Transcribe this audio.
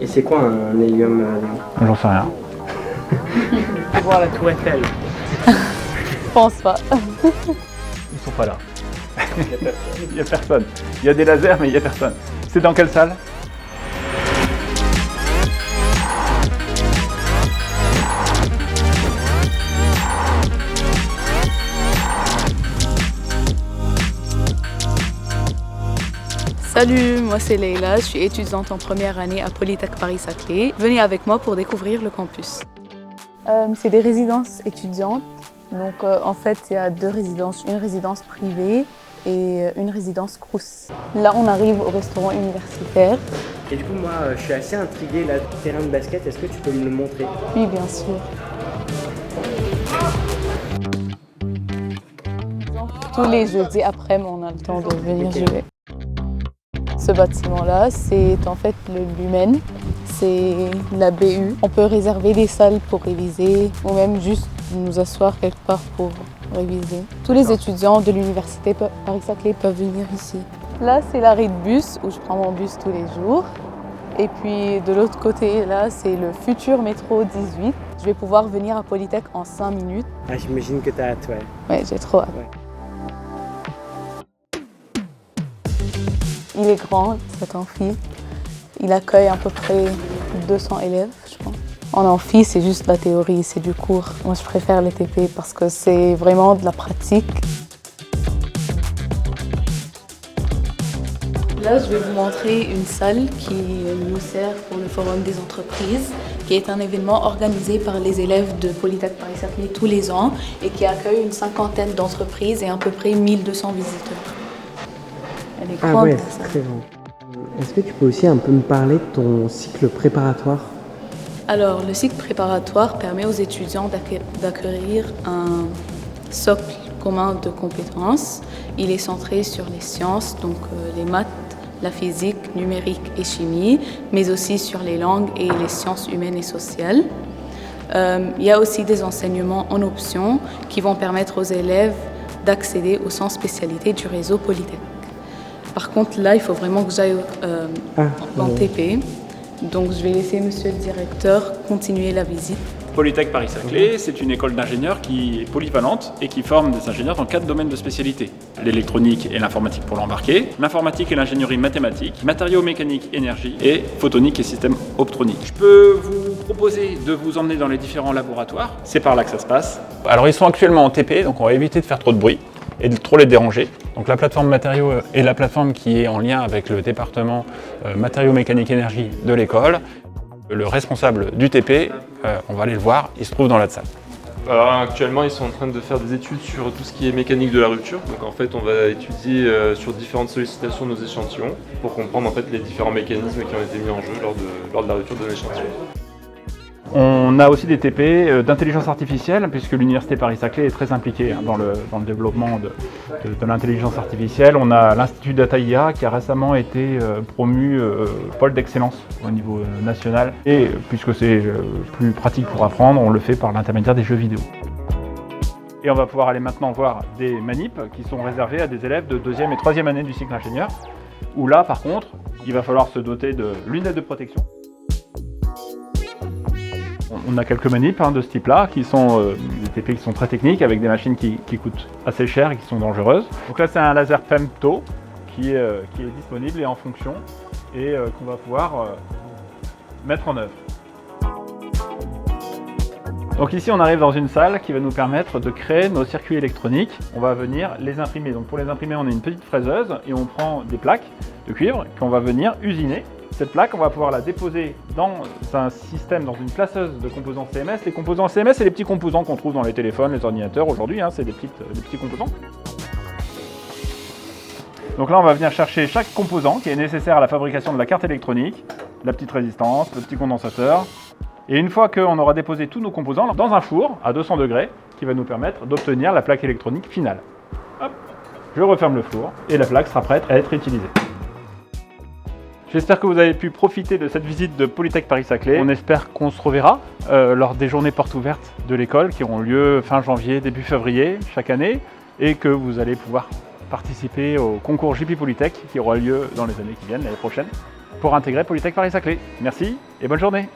Et c'est quoi un hélium, Léon? J'en sais rien. Voir la tour Eiffel. Je pense pas. Ils sont pas là. Il y a personne. Il y a des lasers, mais il y a personne. C'est dans quelle salle? Salut, moi c'est Leïla, je suis étudiante en première année à Polytech Paris-Saclay. Venez avec moi pour découvrir le campus. C'est des résidences étudiantes. Donc en fait, il y a deux résidences, une résidence privée et une résidence Crous. Là, on arrive au restaurant universitaire. Et du coup, moi, je suis assez intrigué là, terrain de basket. Est-ce que tu peux me le montrer? Oui, bien sûr. Tous les jeudis après, on a le temps de venir jouer. Ce bâtiment-là, c'est en fait le Lumen, c'est la BU. On peut réserver des salles pour réviser ou même juste nous asseoir quelque part pour réviser. Tous les étudiants de l'université Paris-Saclay peuvent venir ici. Là, c'est l'arrêt de bus où je prends mon bus tous les jours. Et puis de l'autre côté, là, c'est le futur métro 18. Je vais pouvoir venir à Polytech en 5 minutes. Ah, j'imagine que t'as hâte, ouais. Ouais, j'ai trop hâte. Ouais. Il est grand, cet amphi. Il accueille à peu près 200 élèves, je pense. En amphi, c'est juste la théorie, c'est du cours. Moi, je préfère les TP parce que c'est vraiment de la pratique. Là, je vais vous montrer une salle qui nous sert pour le Forum des entreprises, qui est un événement organisé par les élèves de Polytech Paris-Saclay tous les ans et qui accueille une cinquantaine d'entreprises et à peu près 1200 visiteurs. Elle est Ah grande. ouais, c'est très grand. Est-ce que tu peux aussi un peu me parler de ton cycle préparatoire? Alors, le cycle préparatoire permet aux étudiants d'acquérir un socle commun de compétences. Il est centré sur les sciences, donc les maths, la physique, numérique et chimie, mais aussi sur les langues et les sciences humaines et sociales. Il y a aussi des enseignements en option qui vont permettre aux élèves d'accéder aux 100 spécialités du réseau Polytech. Par contre, là, il faut vraiment que j'aille en TP. Donc, je vais laisser monsieur le directeur continuer la visite. Polytech Paris-Saclay, c'est une école d'ingénieurs qui est polyvalente et qui forme des ingénieurs dans 4 domaines de spécialité. L'électronique et l'informatique pour l'embarqué, l'informatique et l'ingénierie mathématique, matériaux mécaniques, énergie et photonique et systèmes optroniques. Je peux vous proposer de vous emmener dans les différents laboratoires. C'est par là que ça se passe. Alors, ils sont actuellement en TP, donc on va éviter de faire trop de bruit et de trop les déranger. Donc la plateforme matériaux est la plateforme qui est en lien avec le département matériaux mécaniques énergie de l'école. Le responsable du TP, on va aller le voir, il se trouve dans la salle. Alors actuellement ils sont en train de faire des études sur tout ce qui est mécanique de la rupture. Donc en fait on va étudier sur différentes sollicitations nos échantillons pour comprendre en fait les différents mécanismes qui ont été mis en jeu lors de la rupture de l'échantillon. On a aussi des TP d'intelligence artificielle, puisque l'Université Paris-Saclay est très impliquée dans le développement de l'intelligence artificielle. On a l'Institut Data IA qui a récemment été promu pôle d'excellence au niveau national. Et puisque c'est plus pratique pour apprendre, on le fait par l'intermédiaire des jeux vidéo. Et on va pouvoir aller maintenant voir des manips qui sont réservés à des élèves de 2e et 3e année du cycle ingénieur, où là par contre, il va falloir se doter de lunettes de protection. On a quelques manips de ce type-là, qui sont des TP qui sont très techniques, avec des machines qui coûtent assez cher et qui sont dangereuses. Donc là, c'est un laser femto qui est disponible et en fonction, et qu'on va pouvoir mettre en œuvre. Donc ici, on arrive dans une salle qui va nous permettre de créer nos circuits électroniques. On va venir les imprimer. Donc pour les imprimer, on a une petite fraiseuse et on prend des plaques de cuivre qu'on va venir usiner. Cette plaque, on va pouvoir la déposer dans un système, dans une placeuse de composants CMS. Les composants CMS, c'est les petits composants qu'on trouve dans les téléphones, les ordinateurs aujourd'hui, c'est des petits composants. Donc là, on va venir chercher chaque composant qui est nécessaire à la fabrication de la carte électronique, la petite résistance, le petit condensateur. Et une fois qu'on aura déposé tous nos composants dans un four à 200 degrés, qui va nous permettre d'obtenir la plaque électronique finale. Hop, je referme le four et la plaque sera prête à être utilisée. J'espère que vous avez pu profiter de cette visite de Polytech Paris-Saclay. On espère qu'on se reverra lors des journées portes ouvertes de l'école qui auront lieu fin janvier, début février chaque année et que vous allez pouvoir participer au concours JP Polytech qui aura lieu dans les années qui viennent, l'année prochaine, pour intégrer Polytech Paris-Saclay. Merci et bonne journée.